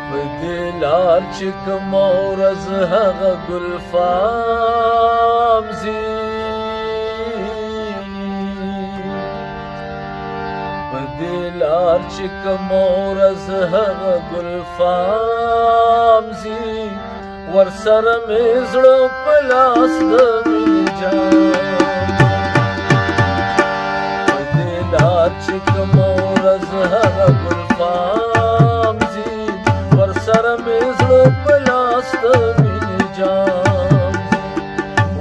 په دې لار چې کومه ورځ هغه ګلفام ځي په دې لار چې کومه ورځ هغه ګلفام ځي ورسره مې زړه په لاس د مینې جام په دې لار چې کومه ورځ هغه ګلفام ځي ورسره مې زړه په لاس د مینې جام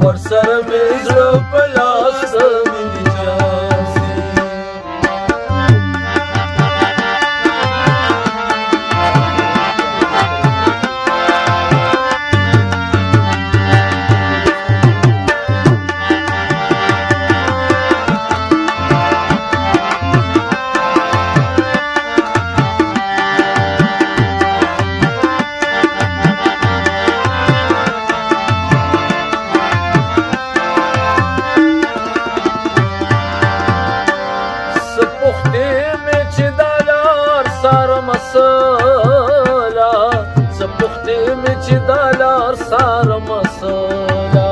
ورسره مې زړه په لاس د مینې جام سپختې مې چې دا لار ساره مسله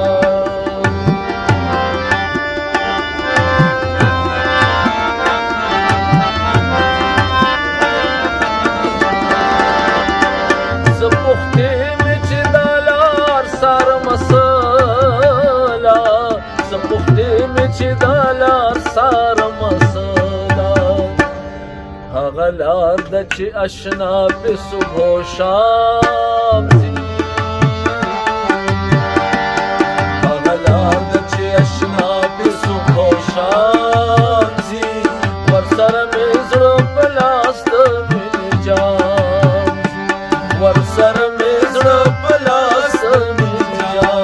سپختې مې چې دا لار ساره مسله سپختې مې چې دا لار ساره مسله هغه لار ده چې اشنا په صبح و شام ځي هغه لار ده چې اشنا په صبح و شام ځي ورسره مې زړه په لاس د مینې جام ورسره مې زړه په لاس د مینې جام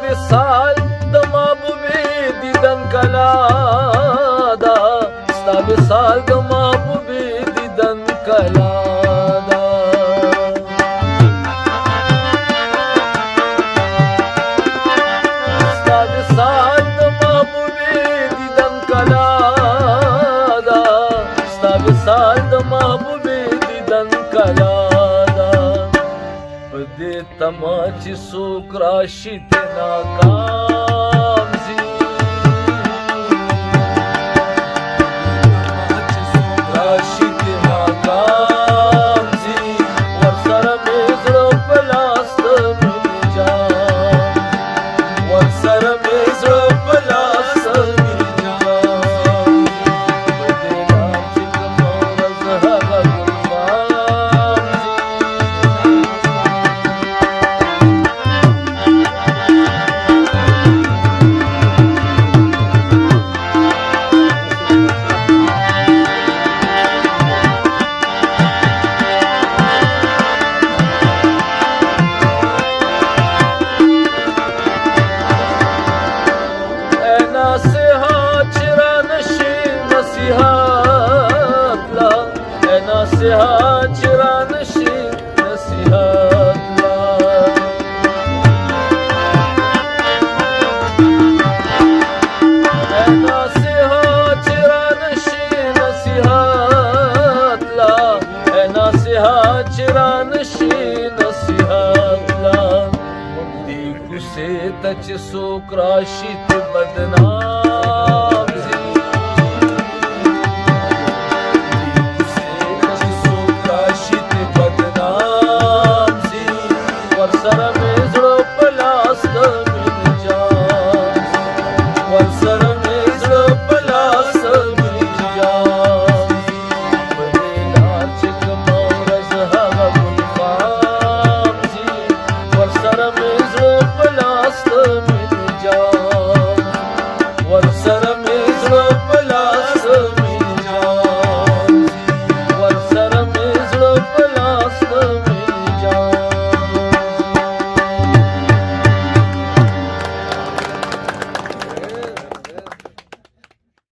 وصال د محبوبې دیدن کلا دا ستا وصال د محبوبې دیدن کلا دا ستا وصال د محبوبې دیدن کلا دا ستا وصال د محبوبې دیدن کلا دې تما چې څوک راشي ته ناکام ځي راشي ته ناکام ځي ورسره مې زړه په لاس د مینې جام ورسره مې زړه په لاس د مینې جام په دې لار چې کومه ورځ هغه ګلفام نصیحت چې را نشي نصیحت لا نصیحت چې را نشي نصیحت لا نصیحت چې را نشي نصیحت لا دې کوڅې ته چې څوک راشي ته بدنام